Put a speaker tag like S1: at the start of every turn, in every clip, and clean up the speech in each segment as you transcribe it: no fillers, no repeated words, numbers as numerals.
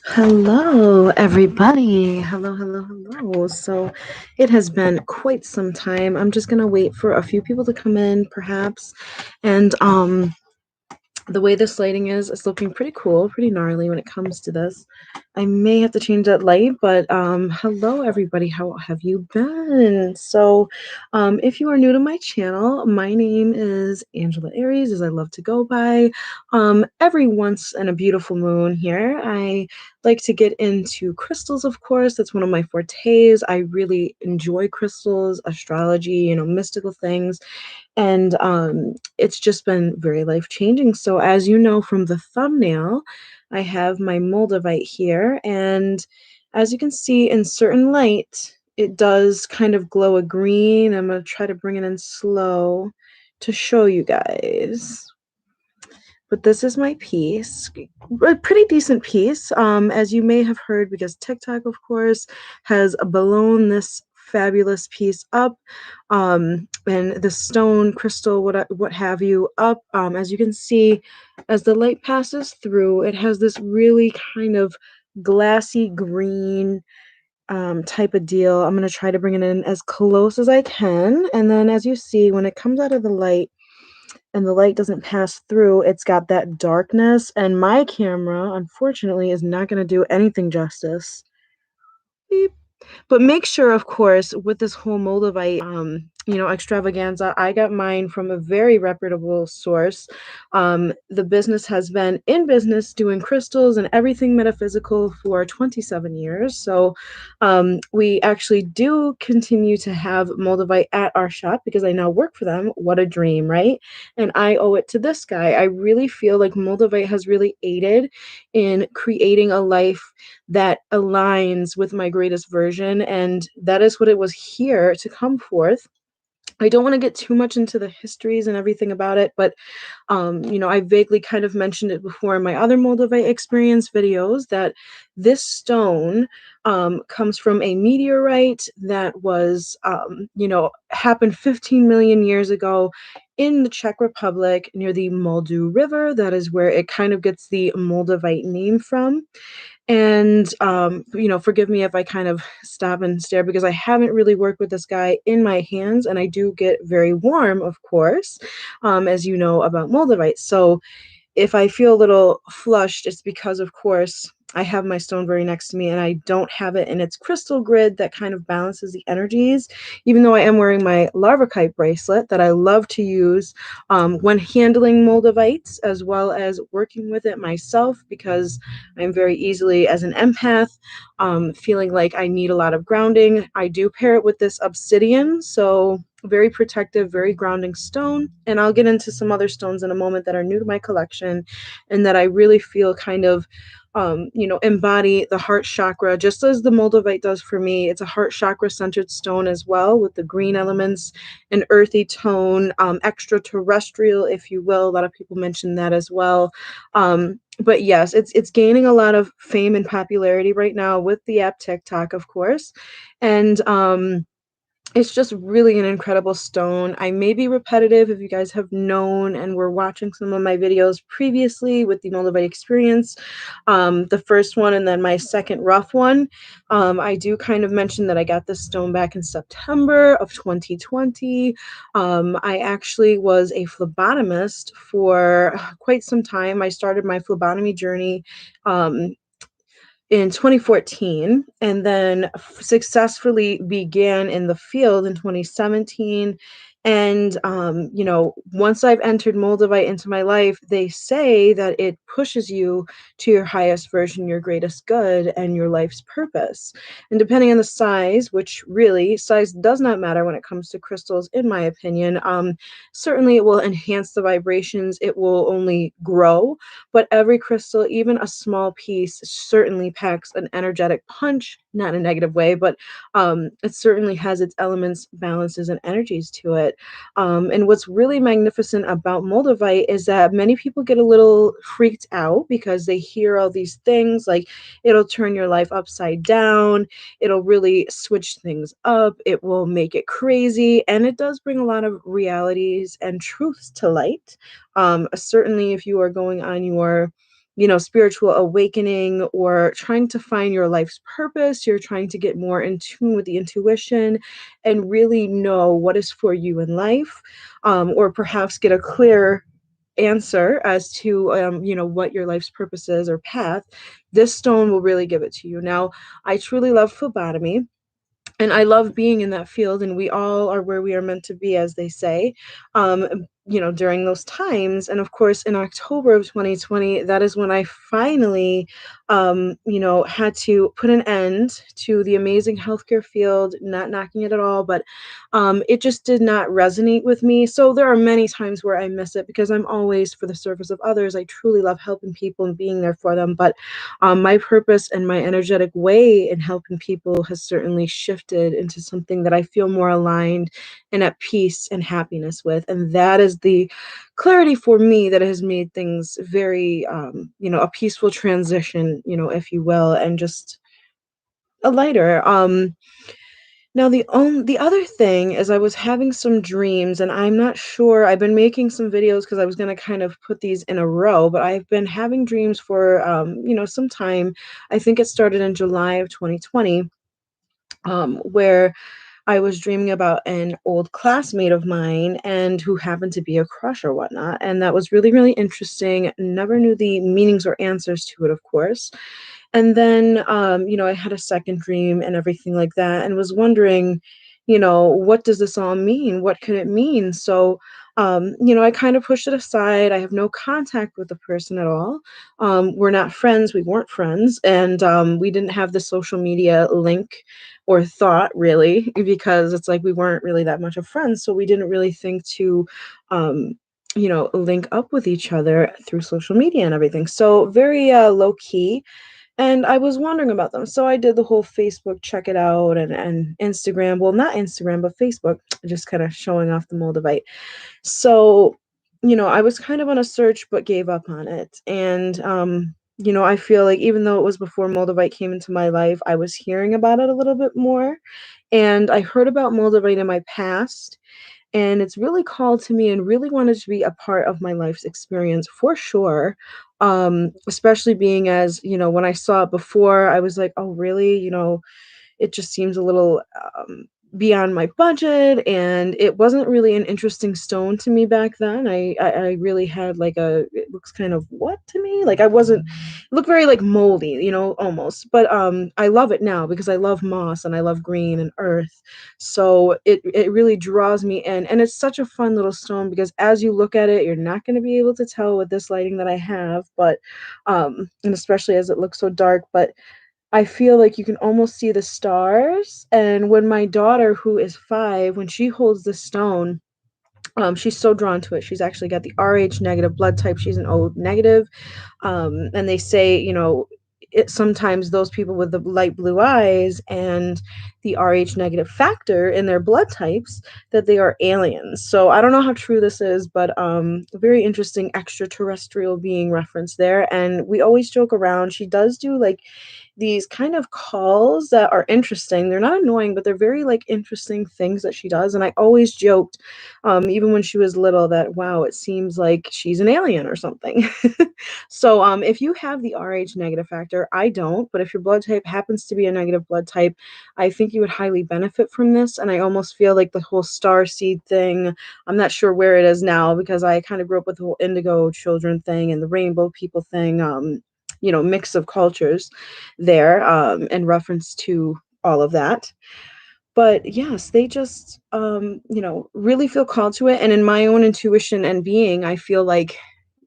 S1: Hello, everybody. Hello, hello, hello. So it has been quite some time. I'm just gonna wait for a few people to come in, perhaps. And the way this lighting is, it's looking pretty cool, pretty gnarly when it comes to this. I may have to change that light, but hello everybody, how have you been? So if you are new to my channel, my name is Angela Aries, as I love to go by. Every once in a beautiful moon here, I like to get into crystals, of course. That's one of my fortes. I really enjoy crystals, astrology, mystical things, and it's just been very life changing. So as you know from the thumbnail, I have my Moldavite here, and as you can see in certain light, it does kind of glow a green. I'm going to try to bring it in slow to show you guys. But this is my piece, a pretty decent piece, as you may have heard, because TikTok, of course, has blown this fabulous piece up, and the stone, crystal, what have you, up. As you can see, as the light passes through, it has this really kind of glassy green type of deal. I'm going to try to bring it in as close as I can, and then as you see, when it comes out of the light, and the light doesn't pass through, it's got that darkness, and my camera, unfortunately, is not going to do anything justice. Beep. But make sure, of course, with this whole Moldavite, extravaganza, I got mine from a very reputable source. The business has been in business doing crystals and everything metaphysical for 27 years. So we actually do continue to have Moldavite at our shop because I now work for them. What a dream, right? And I owe it to this guy. I really feel like Moldavite has really aided in creating a life that aligns with my greatest version, and that is what it was here to come forth. I don't want to get too much into the histories and everything about it, but I vaguely kind of mentioned it before in my other Moldavite experience videos that this stone comes from a meteorite that was, happened 15 million years ago in the Czech Republic near the Moldau River. That is where it kind of gets the Moldavite name from. And, forgive me if I kind of stop and stare because I haven't really worked with this guy in my hands, and I do get very warm, of course, as you know about Moldavite. So if I feel a little flushed, it's because, of course, I have my stone very next to me and I don't have it in its crystal grid that kind of balances the energies, even though I am wearing my Larvakite bracelet that I love to use when handling Moldavites, as well as working with it myself, because I'm very easily, as an empath, feeling like I need a lot of grounding. I do pair it with this obsidian, so very protective, very grounding stone. And I'll get into some other stones in a moment that are new to my collection and that I really feel kind of embody the heart chakra, just as the Moldavite does for me. It's a heart chakra centered stone as well, with the green elements, an earthy tone, extraterrestrial, if you will. A lot of people mention that as well. But yes, it's gaining a lot of fame and popularity right now with the app TikTok, of course. And it's just really an incredible stone. I may be repetitive if you guys have known and were watching some of my videos previously with the Moldavite experience, the first one and then my second rough one. I do kind of mention that I got this stone back in September of 2020. I actually was a phlebotomist for quite some time. I started my phlebotomy journey in 2014, and then successfully began in the field in 2017. And once I've entered Moldavite into my life, they say that it pushes you to your highest version, your greatest good, and your life's purpose. And depending on the size, which really size does not matter when it comes to crystals, in my opinion, certainly it will enhance the vibrations, it will only grow, but every crystal, even a small piece, certainly packs an energetic punch, not in a negative way, but it certainly has its elements, balances, and energies to it. And what's really magnificent about Moldavite is that many people get a little freaked out because they hear all these things like it'll turn your life upside down, it'll really switch things up, it will make it crazy, and it does bring a lot of realities and truths to light. Certainly, if you are going on your spiritual awakening or trying to find your life's purpose. You're trying to get more in tune with the intuition and really know what is for you in life, or perhaps get a clear answer as to what your life's purpose is or path. This stone will really give it to you. Now, I truly love phlebotomy, and I love being in that field, and we all are where we are meant to be, as they say, during those times. And of course, in October of 2020, that is when I finally, had to put an end to the amazing healthcare field, not knocking it at all, but it just did not resonate with me. So there are many times where I miss it because I'm always for the service of others. I truly love helping people and being there for them. But my purpose and my energetic way in helping people has certainly shifted into something that I feel more aligned and at peace and happiness with. And that is the clarity for me that has made things very, a peaceful transition, if you will, and just a lighter. Now the other thing is I was having some dreams, and I'm not sure. I've been making some videos because I was going to kind of put these in a row, but I've been having dreams for some time. I think it started in July of 2020, where I was dreaming about an old classmate of mine and who happened to be a crush or whatnot. And that was really, really interesting. Never knew the meanings or answers to it, of course. And then, I had a second dream and everything like that, and was wondering, what does this all mean? What could it mean? So, I kind of pushed it aside. I have no contact with the person at all. We're not friends. We weren't friends. And we didn't have the social media link or thought really, because it's like we weren't really that much of friends. So we didn't really think to, link up with each other through social media and everything. So very low key. And I was wondering about them. So I did the whole Facebook check it out, and Instagram. Well, not Instagram, but Facebook, just kind of showing off the Moldavite. So, I was kind of on a search, but gave up on it. And, I feel like even though it was before Moldavite came into my life, I was hearing about it a little bit more. And I heard about Moldavite in my past, and it's really called to me and really wanted to be a part of my life's experience for sure. Especially being as, when I saw it before, I was like, oh, really? It just seems a little beyond my budget, and it wasn't really an interesting stone to me back then. I really had like it looks kind of what to me, like I wasn't, it looked very like moldy, almost. But I love it now because I love moss and I love green and earth. So it really draws me in, and it's such a fun little stone because as you look at it, you're not going to be able to tell with this lighting that I have, but and especially as it looks so dark, but I feel like you can almost see the stars. And when my daughter, who is 5, when she holds the stone, she's so drawn to it. She's actually got the Rh negative blood type. She's an O negative. And they say, sometimes those people with the light blue eyes and the Rh negative factor in their blood types, that they are aliens. So I don't know how true this is, but a very interesting extraterrestrial being referenced there. And we always joke around. She does do like these kind of calls that are interesting. They're not annoying, but they're very like interesting things that she does. And I always joked, even when she was little, that wow, it seems like she's an alien or something. So if you have the Rh negative factor, I don't, but if your blood type happens to be a negative blood type, I think you would highly benefit from this. And I almost feel like the whole star seed thing, I'm not sure where it is now because I kind of grew up with the whole indigo children thing and the rainbow people thing, mix of cultures there, in reference to all of that. But yes, they just, really feel called to it. And in my own intuition and being, I feel like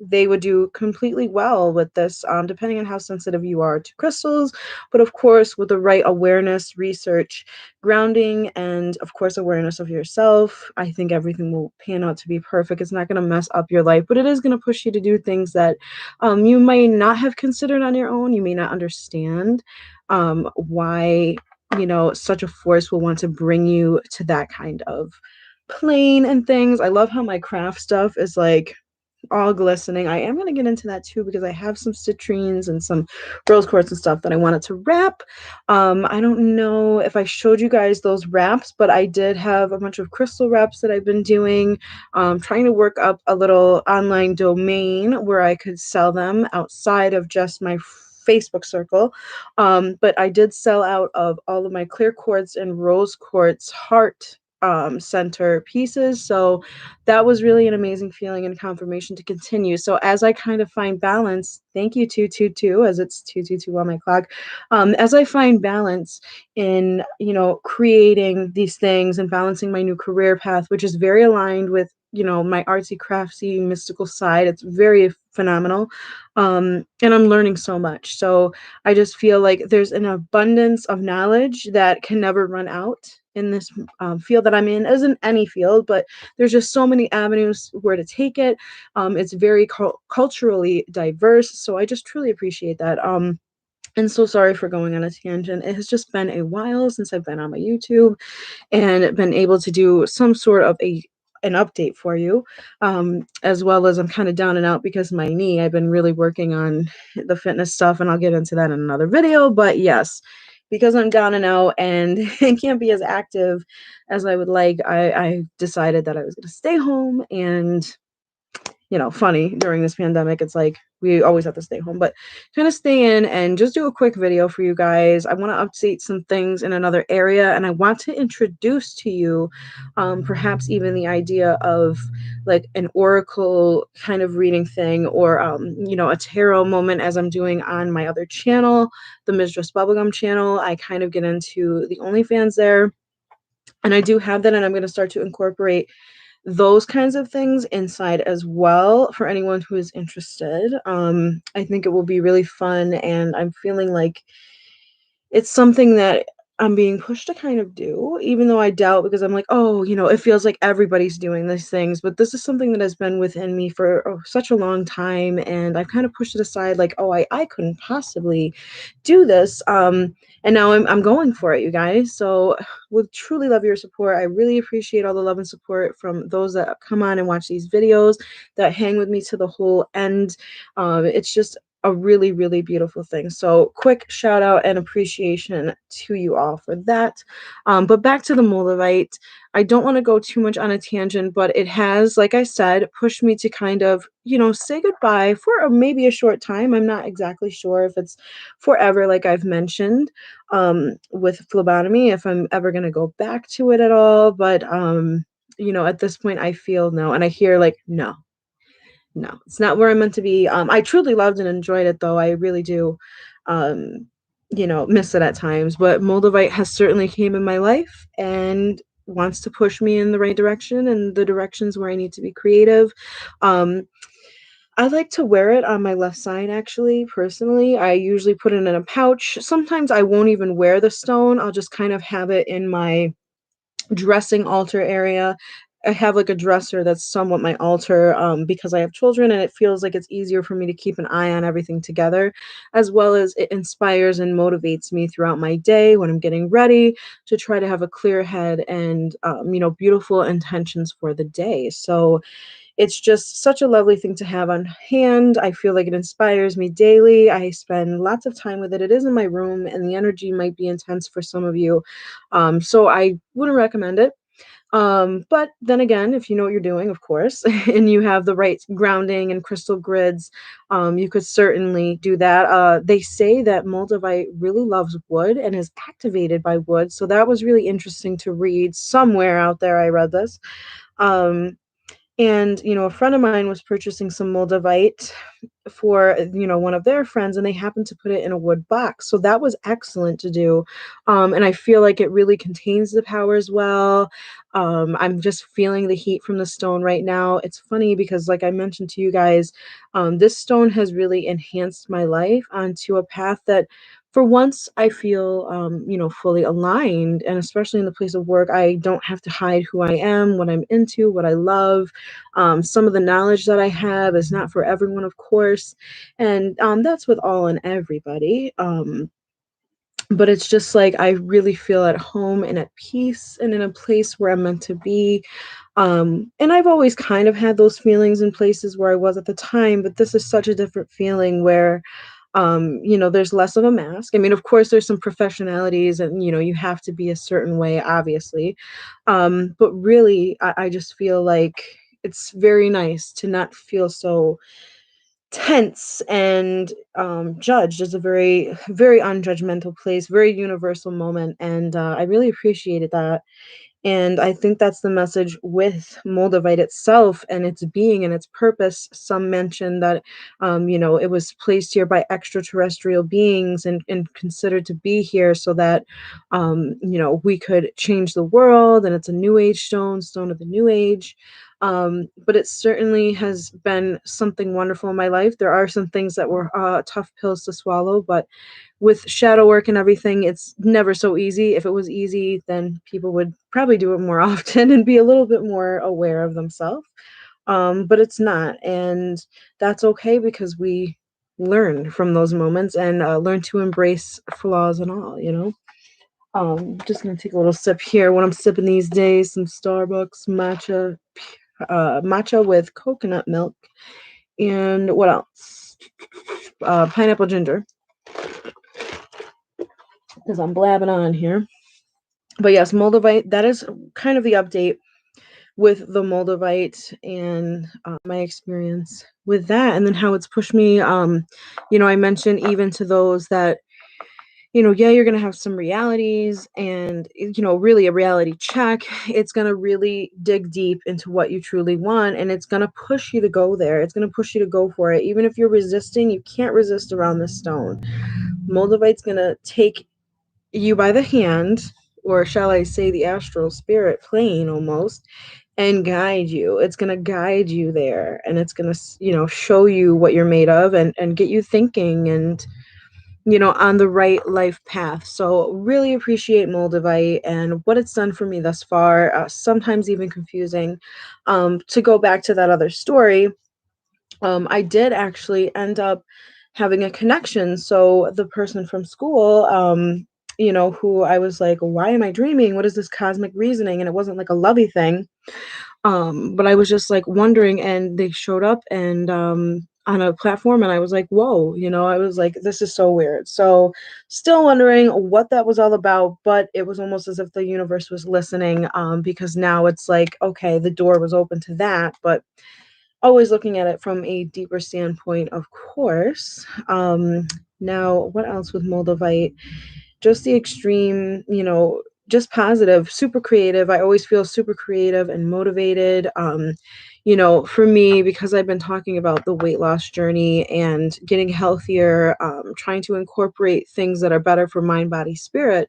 S1: they would do completely well with this, depending on how sensitive you are to crystals. But of course, with the right awareness, research, grounding, and of course, awareness of yourself, I think everything will pan out to be perfect. It's not going to mess up your life, but it is going to push you to do things that you might not have considered on your own. You may not understand why such a force will want to bring you to that kind of plane and things. I love how my craft stuff is like all glistening. I am going to get into that too because I have some citrines and some rose quartz and stuff that I wanted to wrap. I don't know if I showed you guys those wraps, but I did have a bunch of crystal wraps that I've been doing, trying to work up a little online domain where I could sell them outside of just my Facebook circle. But I did sell out of all of my clear quartz and rose quartz heart center pieces. So that was really an amazing feeling and confirmation to continue. So as I kind of find balance, thank you 222, as it's 222 on my clock. As I find balance in, creating these things and balancing my new career path, which is very aligned with, my artsy craftsy mystical side. It's very phenomenal. And I'm learning so much. So I just feel like there's an abundance of knowledge that can never run out in this field that I'm in, as in any field, but there's just so many avenues where to take it. It's very culturally diverse. So I just truly appreciate that. And so sorry for going on a tangent. It has just been a while since I've been on my YouTube and been able to do some sort of an update for you, as well as I'm kind of down and out because of my knee. I've been really working on the fitness stuff, and I'll get into that in another video. But yes, because I'm down and out and can't be as active as I would like, I decided that I was going to stay home and funny during this pandemic. It's like we always have to stay home, but kind of stay in and just do a quick video for you guys. I want to update some things in another area, and I want to introduce to you perhaps even the idea of like an oracle kind of reading thing, or a tarot moment, as I'm doing on my other channel, the Mistress Bubblegum channel. I kind of get into the OnlyFans there, and I do have that, and I'm going to start to incorporate those kinds of things inside as well for anyone who is interested. I think it will be really fun, and I'm feeling like it's something that I'm being pushed to kind of do, even though I doubt, because I'm like, oh, it feels like everybody's doing these things, but this is something that has been within me for such a long time, and I've kind of pushed it aside, like, oh, I couldn't possibly do this. And now I'm going for it, you guys. So would truly love your support. I really appreciate all the love and support from those that come on and watch these videos, that hang with me to the whole end. It's just a really, really beautiful thing. So quick shout out and appreciation to you all for that. But back to the Moldavite. I don't want to go too much on a tangent, but it has, like I said, pushed me to kind of, say goodbye for maybe a short time. I'm not exactly sure if it's forever, like I've mentioned, with phlebotomy, if I'm ever going to go back to it at all. But, at this point, I feel no. And I hear like, no, it's not where I'm meant to be. I truly loved and enjoyed it, though. I really do, miss it at times. But Moldavite has certainly came in my life and wants to push me in the right direction and the directions where I need to be creative. I like to wear it on my left side, actually, personally. I usually put it in a pouch. Sometimes I won't even wear the stone. I'll just kind of have it in my dressing altar area. I have like a dresser that's somewhat my altar, because I have children, and it feels like it's easier for me to keep an eye on everything together, as well as it inspires and motivates me throughout my day when I'm getting ready to try to have a clear head and, beautiful intentions for the day. So it's just such a lovely thing to have on hand. I feel like it inspires me daily. I spend lots of time with it. It is in my room, and the energy might be intense for some of you. So I wouldn't recommend it. But then again, if you know what you're doing, of course, and you have the right grounding and crystal grids, you could certainly do that. They say that Moldavite really loves wood and is activated by wood. So that was really interesting to read somewhere out there. I read this. Um, and, a friend of mine was purchasing some Moldavite for, one of their friends, and they happened to put it in a wood box. So that was excellent to do. And I feel like it really contains the power as well. I'm just feeling the heat from the stone right now. It's funny because, like I mentioned to you guys, this stone has really enhanced my life onto a path that, for once, I feel, fully aligned. And especially in the place of work, I don't have to hide who I am, what I'm into, what I love. Some of the knowledge that I have is not for everyone, of course. And that's with all and everybody. but it's just like I really feel at home and at peace and in a place where I'm meant to be. And I've always kind of had those feelings in places where I was at the time, but this is such a different feeling where there's less of a mask. I mean, of course, there's some professionalities and, you have to be a certain way, obviously. But really, I just feel like it's very nice to not feel so tense and judged. Is a very, very unjudgmental place, very universal moment. And I really appreciated that. And I think that's the message with Moldavite itself and its being and its purpose. Some mention that, it was placed here by extraterrestrial beings and considered to be here so that, we could change the world. And it's a new age stone, stone of the new age. But it certainly has been something wonderful in my life. There are some things that were tough pills to swallow, but with shadow work and everything, it's never so easy. If it was easy, then people would probably do it more often and be a little bit more aware of themselves. But it's not, and that's okay because we learn from those moments and learn to embrace flaws and all. Just gonna take a little sip here. What I'm sipping these days, some Starbucks matcha with coconut milk, and what else? Pineapple ginger, because I'm blabbing on here. But yes, Moldavite, that is kind of the update with the Moldavite and my experience with that, and then how it's pushed me. I mentioned even to those that, yeah, you're going to have some realities and, really a reality check. It's going to really dig deep into what you truly want, and it's going to push you to go there. It's going to push you to go for it. Even if you're resisting, you can't resist around this stone. Moldavite's going to take you by the hand, or shall I say the astral spirit plane almost, and guide you. It's going to guide you there, and it's going to, show you what you're made of and get you thinking and, on the right life path. So really appreciate Moldavite and what it's done for me thus far. Sometimes even confusing. To go back to that other story, I did actually end up having a connection. So the person from school, who I was like, why am I dreaming? What is this cosmic reasoning? And it wasn't like a lovey thing. But I was just like wondering, and they showed up and on a platform, and I was like, whoa, I was like, this is so weird. So still wondering what that was all about, but it was almost as if the universe was listening, because now it's like, okay, the door was open to that, but always looking at it from a deeper standpoint, of course. Now, what else with Moldavite? Just the extreme, just positive, super creative. I always feel super creative and motivated. For me, because I've been talking about the weight loss journey and getting healthier, trying to incorporate things that are better for mind, body, spirit,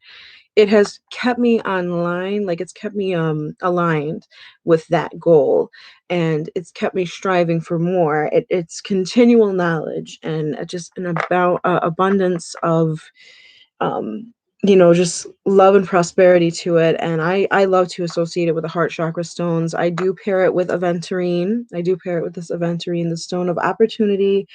S1: it has kept me online, like it's kept me aligned with that goal, and it's kept me striving for more. It's continual knowledge and just an about abundance of just love and prosperity to it. And I love to associate it with the heart chakra stones. I do pair it with aventurine. I do pair it with this aventurine, the stone of opportunity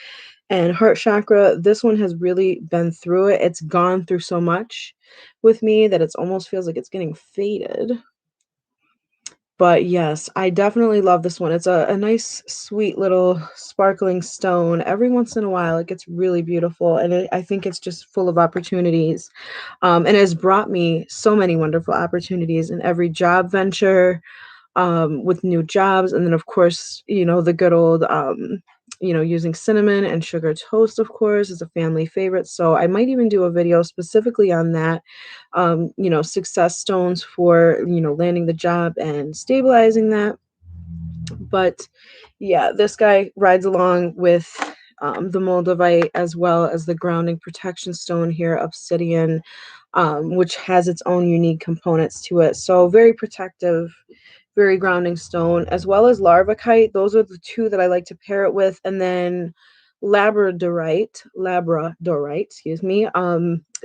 S1: and heart chakra. This one has really been through it. It's gone through so much with me that it's almost feels like it's getting faded. But yes, I definitely love this one. It's a nice, sweet little sparkling stone. Every once in a while, it gets really beautiful. And I think it's just full of opportunities. And has brought me so many wonderful opportunities in every job venture, with new jobs. And then, of course, the good old, using cinnamon and sugar toast, of course, is a family favorite. So I might even do a video specifically on that, success stones for, landing the job and stabilizing that. But yeah, this guy rides along with the Moldavite as well as the grounding protection stone here, obsidian, which has its own unique components to it. So very protective, very grounding stone, as well as larvacite. Those are the two that I like to pair it with. And then labradorite, excuse me.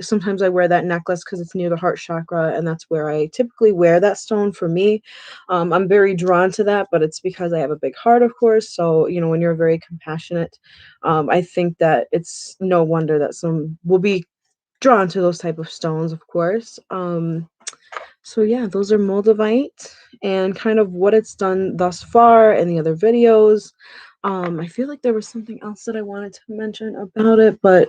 S1: Sometimes I wear that necklace because it's near the heart chakra, and that's where I typically wear that stone for me. I'm very drawn to that, but it's because I have a big heart, of course. So, when you're very compassionate, I think that it's no wonder that some will be drawn to those type of stones, of course. So yeah, those are Moldavite and kind of what it's done thus far in the other videos. I feel like there was something else that I wanted to mention about it, but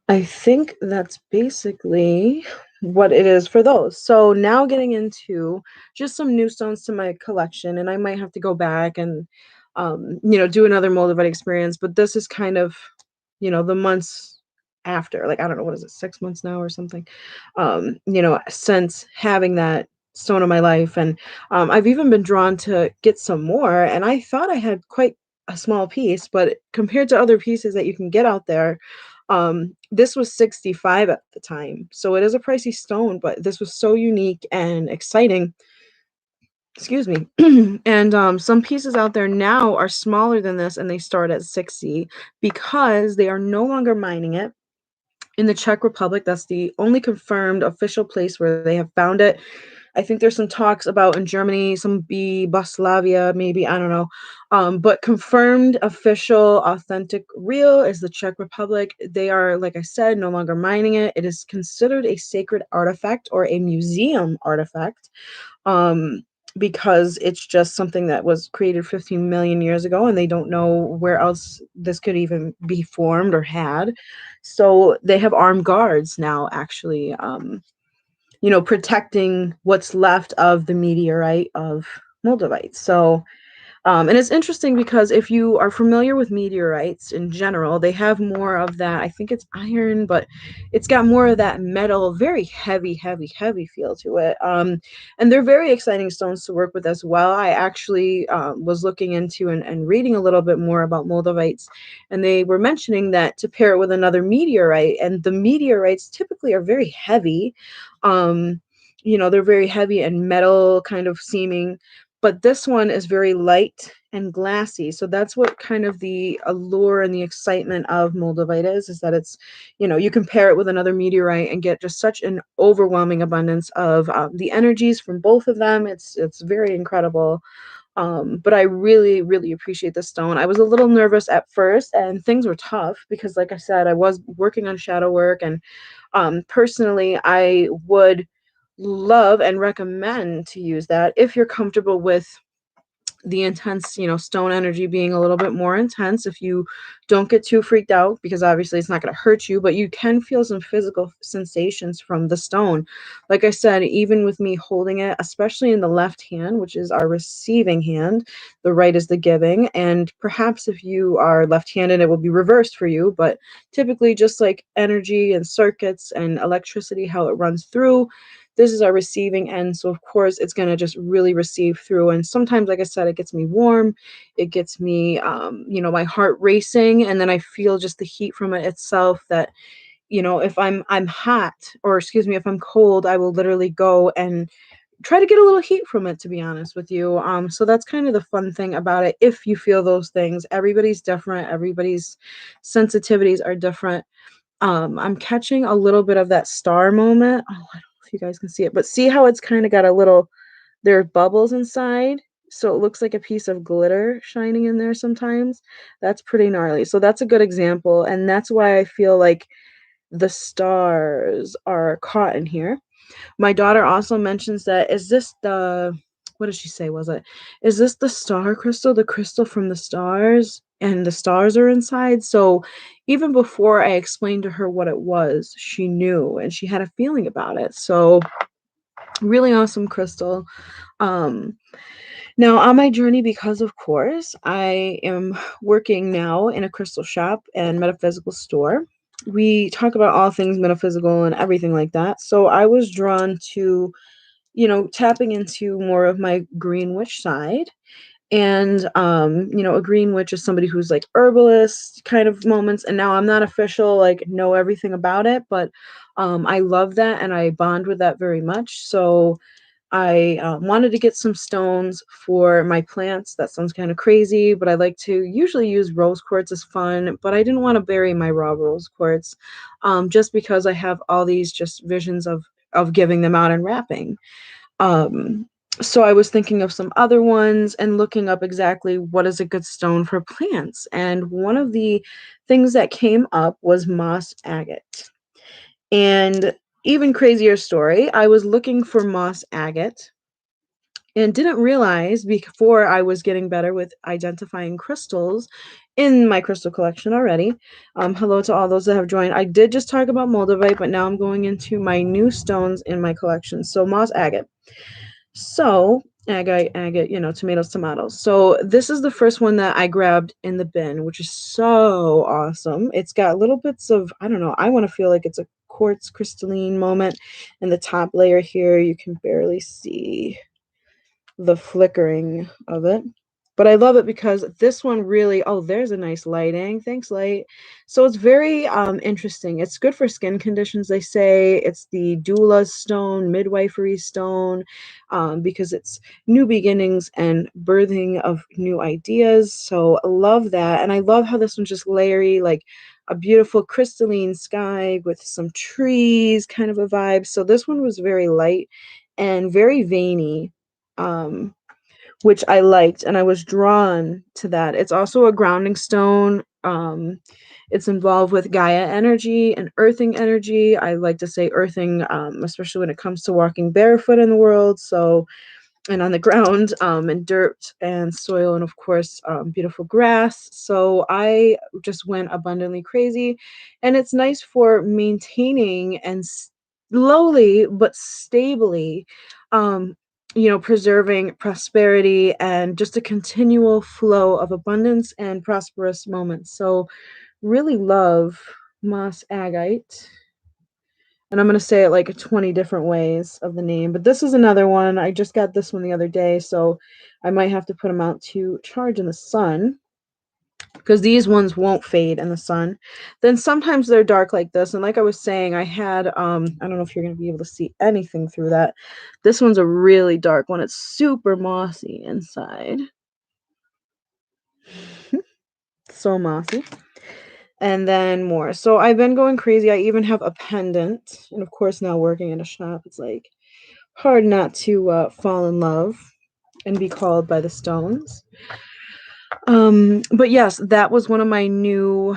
S1: I think that's basically what it is for those. So now getting into just some new stones to my collection, and I might have to go back and do another Moldavite experience, but this is kind of, the months after, like, I don't know, what is it, 6 months now or something, since having that stone in my life. And I've even been drawn to get some more, and I thought I had quite a small piece, but compared to other pieces that you can get out there, this was 65 at the time. So it is a pricey stone, but this was so unique and exciting. Excuse me. And some pieces out there now are smaller than this and they start at 60 because they are no longer mining it in the Czech Republic. That's the only confirmed official place where they have found it. I think there's some talks about in Germany, some be Boslavia, maybe, I don't know. But confirmed, official, authentic, real is the Czech Republic. They are, like I said, no longer mining it. It is considered a sacred artifact or a museum artifact. Um, because it's just something that was created 15 million years ago and they don't know where else this could even be formed or had. So they have armed guards now, actually, protecting what's left of the meteorite of Moldavite. So and it's interesting because if you are familiar with meteorites in general, they have more of that. I think it's iron, but it's got more of that metal, very heavy, heavy, heavy feel to it. And they're very exciting stones to work with as well. I actually was looking into and reading a little bit more about Moldavites, and they were mentioning that to pair it with another meteorite, and the meteorites typically are very heavy. They're very heavy and metal kind of seeming, but this one is very light and glassy. So that's what kind of the allure and the excitement of Moldavite is that it's, you compare it with another meteorite and get just such an overwhelming abundance of the energies from both of them. It's very incredible. But I really, really appreciate the stone. I was a little nervous at first and things were tough because, like I said, I was working on shadow work. And personally, I would love and recommend to use that if you're comfortable with the intense, stone energy being a little bit more intense. If you don't get too freaked out, because obviously it's not going to hurt you, but you can feel some physical sensations from the stone. Like I said, even with me holding it, especially in the left hand, which is our receiving hand, the right is the giving. And perhaps if you are left-handed, it will be reversed for you. But typically, just like energy and circuits and electricity, how it runs through, this is our receiving end. So of course it's going to just really receive through. And sometimes, like I said, it gets me warm. It gets me, my heart racing. And then I feel just the heat from it itself that, if I'm hot, or excuse me, if I'm cold, I will literally go and try to get a little heat from it, to be honest with you. So that's kind of the fun thing about it. If you feel those things, everybody's different. Everybody's sensitivities are different. I'm catching a little bit of that star moment. Oh, I don't know if you guys can see it, but see how it's kind of got a little, there are bubbles inside. So it looks like a piece of glitter shining in there sometimes. That's pretty gnarly. So that's a good example. And that's why I feel like the stars are caught in here. My daughter also mentions that, is this the, what did she say? Was it, is this the star crystal, the crystal from the stars? And the stars are inside. So even before I explained to her what it was, she knew and she had a feeling about it. So really awesome crystal. Um, Now on my journey, because of course I am working now in a crystal shop and metaphysical store. We talk about all things metaphysical and everything like that. So I was drawn to, tapping into more of my green witch side. And a green witch is somebody who's like herbalist kind of moments. And now I'm not official, like know everything about it, but I love that and I bond with that very much. So I wanted to get some stones for my plants. That sounds kind of crazy, but I like to usually use rose quartz as fun, but I didn't want to bury my raw rose quartz, just because I have all these just visions of giving them out and wrapping. Um, so I was thinking of some other ones and looking up exactly what is a good stone for plants. And one of the things that came up was moss agate. And even crazier story, I was looking for moss agate and didn't realize before I was getting better with identifying crystals in my crystal collection already. Hello to all those that have joined. I did just talk about Moldavite, but now I'm going into my new stones in my collection. So moss agate. So agate, tomatoes, tomatoes. So this is the first one that I grabbed in the bin, which is so awesome. It's got little bits of, I don't know, I want to feel like it's a quartz crystalline moment. In the top layer here, you can barely see the flickering of it. But I love it because this one really, oh, there's a nice lighting. Thanks, light. So it's very interesting. It's good for skin conditions, they say. It's the doula stone, midwifery stone, because it's new beginnings and birthing of new ideas. So I love that. And I love how this one's just layery, like a beautiful crystalline sky with some trees kind of a vibe. So this one was very light and very veiny, um, which I liked, and I was drawn to that. It's also a grounding stone. It's involved with Gaia energy and earthing energy. I like to say earthing, especially when it comes to walking barefoot in the world. So, and on the ground, and dirt and soil, and of course, beautiful grass. So I just went abundantly crazy, and it's nice for maintaining and slowly but stably, um, preserving prosperity and just a continual flow of abundance and prosperous moments. So really love moss agate. And I'm going to say it like 20 different ways of the name. But this is another one. I just got this one the other day, so I might have to put them out to charge in the sun because these ones won't fade in the sun. Then sometimes they're dark like this. And like I was saying, I had, I don't know if you're going to be able to see anything through that. This one's a really dark one. It's super mossy inside. So mossy. And then more. So I've been going crazy. I even have a pendant. And of course, now working in a shop, it's like hard not to fall in love and be called by the stones. But yes, that was one of my new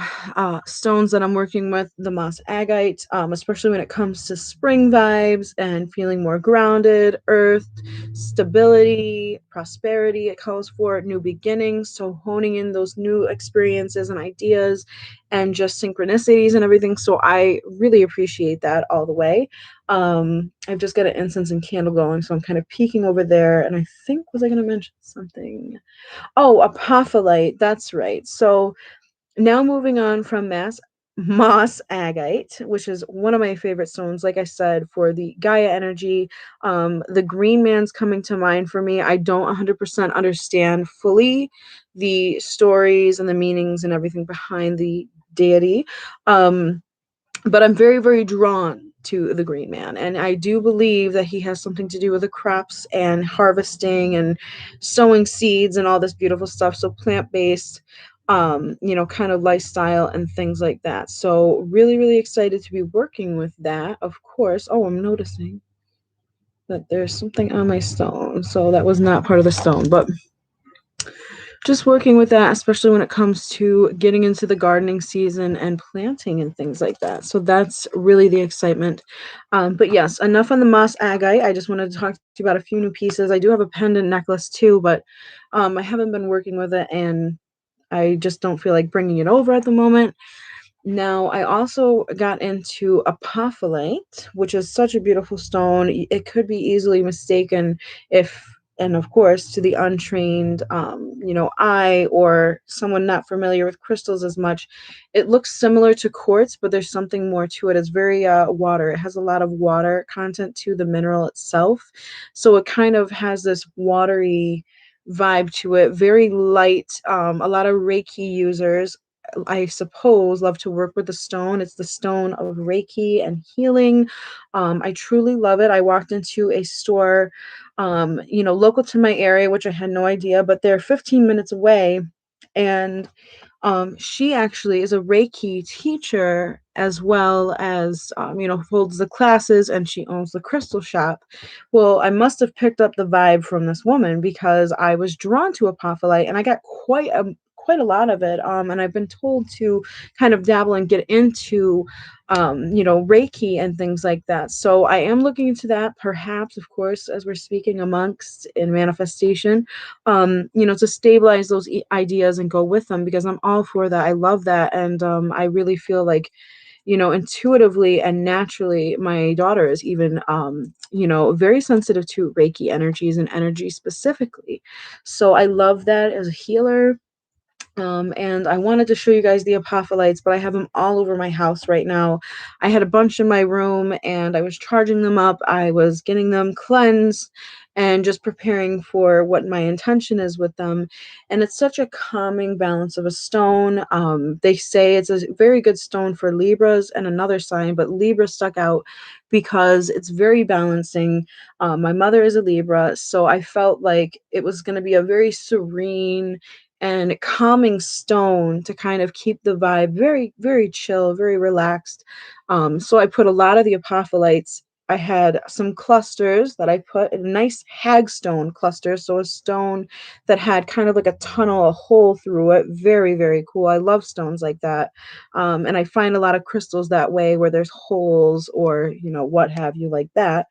S1: stones that I'm working with, the moss agate, especially when it comes to spring vibes and feeling more grounded, earth, stability, prosperity. It calls for new beginnings. So honing in those new experiences and ideas and just synchronicities and everything. So I really appreciate that all the way. I've just got an incense and candle going, so I'm kind of peeking over there. And I think, was I going to mention something? Oh, apophyllite. That's right. So now moving on from moss agate, which is one of my favorite stones, like I said, for the Gaia energy. The green man's coming to mind for me. I don't 100% understand fully the stories and the meanings and everything behind the deity. But I'm very, very drawn to the green man. And I do believe that he has something to do with the crops and harvesting and sowing seeds and all this beautiful stuff. So plant-based, kind of lifestyle and things like that. So really, really excited to be working with that, of course. Oh, I'm noticing that there's something on my stone. So that was not part of the stone, but just working with that, especially when it comes to getting into the gardening season and planting and things like that. So that's really the excitement. But yes, enough on the moss agate. I just wanted to talk to you about a few new pieces. I do have a pendant necklace too, but I haven't been working with it and I just don't feel like bringing it over at the moment. Now, I also got into apophyllite, which is such a beautiful stone. It could be easily mistaken if, and of course, to the untrained, eye or someone not familiar with crystals as much. It looks similar to quartz, but there's something more to it. It's very water. It has a lot of water content to the mineral itself. So it kind of has this watery vibe to it, very light. A lot of Reiki users, I suppose, love to work with the stone. It's the stone of Reiki and healing. I truly love it. I walked into a store, local to my area, which I had no idea, but they're 15 minutes away. And she actually is a Reiki teacher as well as, holds the classes and she owns the crystal shop. Well, I must have picked up the vibe from this woman because I was drawn to apophyllite and I got quite a lot of it. And I've been told to kind of dabble and get into, Reiki and things like that. So I am looking into that, perhaps, of course, as we're speaking amongst in manifestation, to stabilize those ideas and go with them, because I'm all for that. I love that. And I really feel like, intuitively and naturally, my daughter is even, very sensitive to Reiki energies and energy specifically. So I love that as a healer. And I wanted to show you guys the apopholites, but I have them all over my house right now. I had a bunch in my room and I was charging them up. I was getting them cleansed and just preparing for what my intention is with them. And it's such a calming balance of a stone. They say it's a very good stone for Libras and another sign, but Libra stuck out because it's very balancing. My mother is a Libra, so I felt like it was going to be a very serene and calming stone to kind of keep the vibe very, very chill, very relaxed. So I put a lot of the apopholites. I had some clusters that I put a nice hagstone cluster, so a stone that had kind of like a tunnel, a hole through it. Very, very cool. I love stones like that. And I find a lot of crystals that way where there's holes or, what have you like that.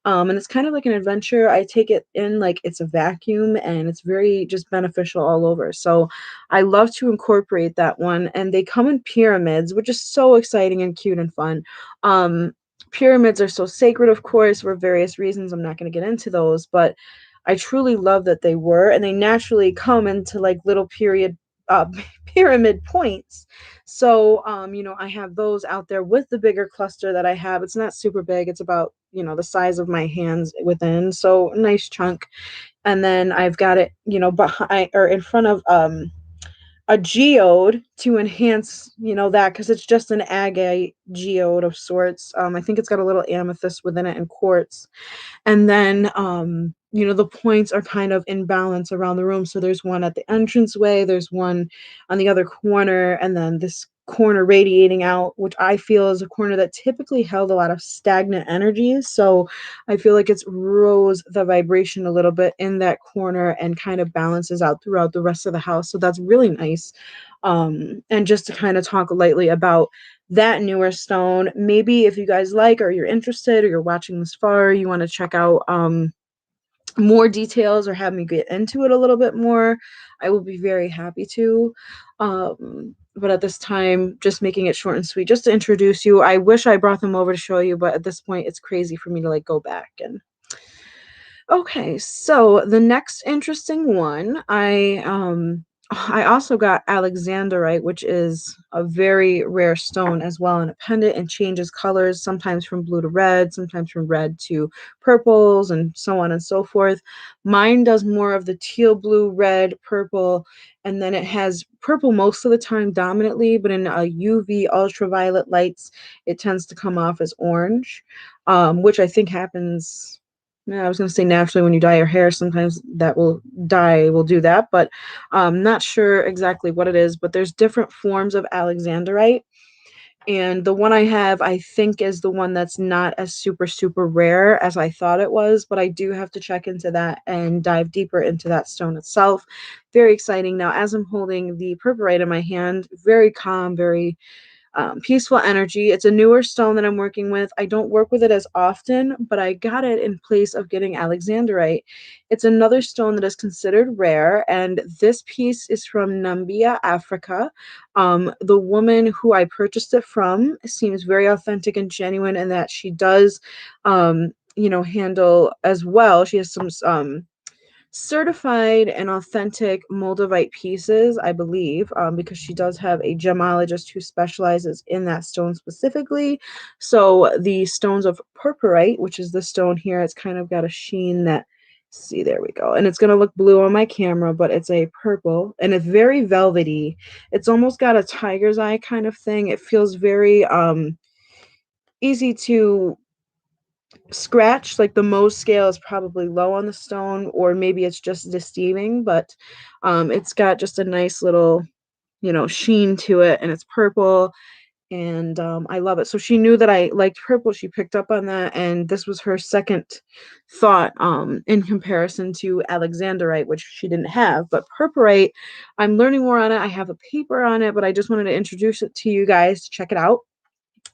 S1: And it's kind of like an adventure. I take it in like it's a vacuum and it's very just beneficial all over. So I love to incorporate that one. And they come in pyramids, which is so exciting and cute and fun. Um, Pyramids are so sacred, of course, for various reasons. I'm not going to get into those, but I truly love that they were, and they naturally come into like little uh, pyramid points. So, I have those out there with the bigger cluster that I have. It's not super big. It's about, the size of my hands within. So nice chunk. And then I've got it, behind or in front of, a geode to enhance, that, because it's just an agate geode of sorts. I think it's got a little amethyst within it and quartz. And then, the points are kind of in balance around the room. So there's one at the entranceway, there's one on the other corner, and then this corner radiating out, which I feel is a corner that typically held a lot of stagnant energy. So I feel like it's rose the vibration a little bit in that corner and kind of balances out throughout the rest of the house. So that's really nice. And just to kind of talk lightly about that newer stone, maybe if you guys like or you're interested or you're watching this far, you want to check out more details or have me get into it a little bit more, I will be very happy to. But at this time, just making it short and sweet, just to introduce you. I wish I brought them over to show you, but at this point, it's crazy for me to like go back and okay, so the next interesting one, I also got alexandrite, which is a very rare stone as well, and a pendant, and changes colors, sometimes from blue to red, sometimes from red to purples, and so on and so forth. Mine does more of the teal, blue, red, purple, and then it has purple most of the time dominantly, but in UV ultraviolet lights, it tends to come off as orange, which I think happens. Yeah, I was going to say naturally when you dye your hair, sometimes that will do that, but not sure exactly what it is. But there's different forms of alexandrite, and the one I have, I think, is the one that's not as super, super rare as I thought it was, but I do have to check into that and dive deeper into that stone itself. Very exciting. Now, as I'm holding the purpurite in my hand, very calm, very peaceful energy. It's a newer stone that I'm working with. I don't work with it as often, but I got it in place of getting alexandrite. It's another stone that is considered rare, and this piece is from Nambia, Africa. The woman who I purchased it from seems very authentic and genuine, and that she does, handle as well. She has some certified and authentic Moldavite pieces, I believe, because she does have a gemologist who specializes in that stone specifically. So the stones of purpurite, which is the stone here, it's kind of got a sheen that, see, there we go. And it's going to look blue on my camera, but it's a purple and it's very velvety. It's almost got a tiger's eye kind of thing. It feels very easy to scratch. Like the Mohs scale is probably low on the stone, or maybe it's just deceiving, but it's got just a nice little, sheen to it, and it's purple, and I love it. So she knew that I liked purple. She picked up on that, and this was her second thought in comparison to alexandrite, which she didn't have. But purpurite, I'm learning more on it. I have a paper on it, but I just wanted to introduce it to you guys to check it out.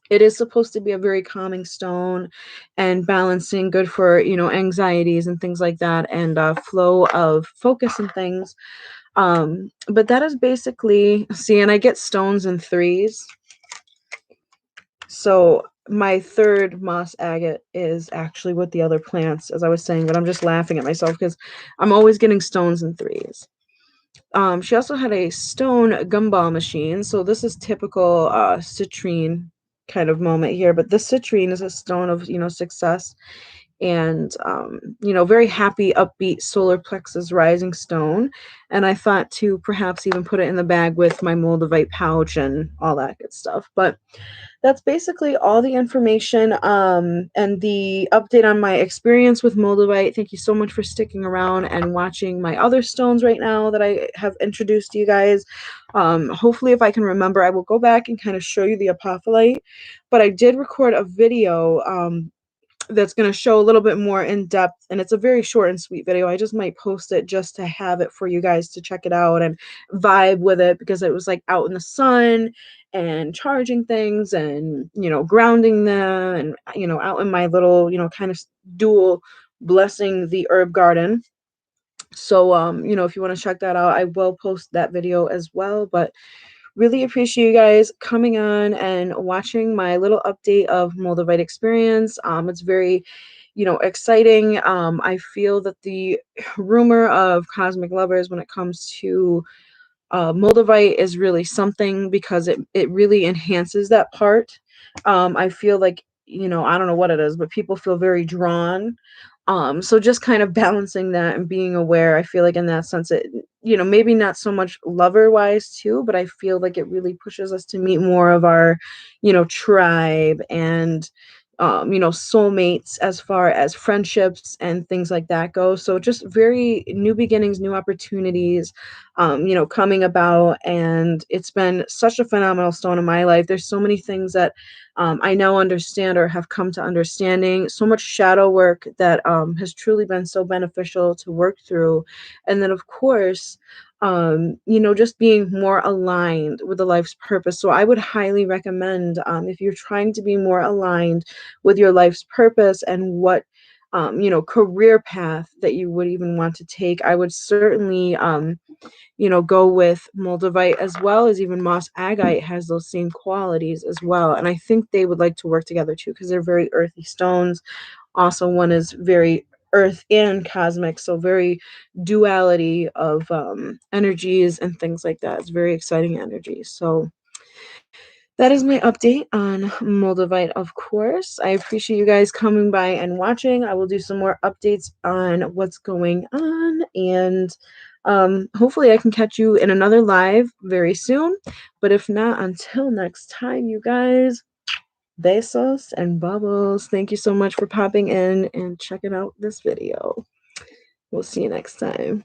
S1: It is supposed to be a very calming stone and balancing, good for, anxieties and things like that, and flow of focus and things. But that is basically, see, and I get stones in threes. So my third moss agate is actually with the other plants, as I was saying, but I'm just laughing at myself because I'm always getting stones in threes. She also had a stone gumball machine. So this is typical citrine kind of moment here, but this citrine is a stone of, success and, very happy, upbeat solar plexus rising stone. And I thought to perhaps even put it in the bag with my Moldavite pouch and all that good stuff. But that's basically all the information and the update on my experience with Moldavite. Thank you so much for sticking around and watching my other stones right now that I have introduced to you guys. Hopefully, if I can remember, I will go back and kind of show you the apophyllite. But I did record a video that's going to show a little bit more in depth, and it's a very short and sweet video. I just might post it just to have it for you guys to check it out and vibe with it, because it was like out in the sun and charging things and grounding them, and out in my little kind of dual blessing the herb garden. So if you want to check that out, I will post that video as well. But really appreciate you guys coming on and watching my little update of Moldavite experience. It's very, exciting. I feel that the rumor of cosmic lovers when it comes to Moldavite is really something, because it really enhances that part. I feel like, I don't know what it is, but people feel very drawn. So just kind of balancing that and being aware, I feel like in that sense, it, maybe not so much lover wise too, but I feel like it really pushes us to meet more of our, tribe and, soulmates as far as friendships and things like that go. So just very new beginnings, new opportunities, coming about. And it's been such a phenomenal stone in my life. There's so many things that I now understand or have come to understanding. So much shadow work that has truly been so beneficial to work through. And then, of course, just being more aligned with the life's purpose. So I would highly recommend, if you're trying to be more aligned with your life's purpose and what, career path that you would even want to take, I would certainly, go with Moldavite, as well as even moss agate has those same qualities as well. And I think they would like to work together too, because they're very earthy stones. Also, one is very earth and cosmic, so very duality of energies and things like that. It's very exciting energy. So that is my update on Moldavite, of course. I appreciate you guys coming by and watching. I will do some more updates on what's going on, and hopefully I can catch you in another live very soon. But if not, until next time, you guys, besos and bubbles. Thank you so much for popping in and checking out this video. We'll see you next time.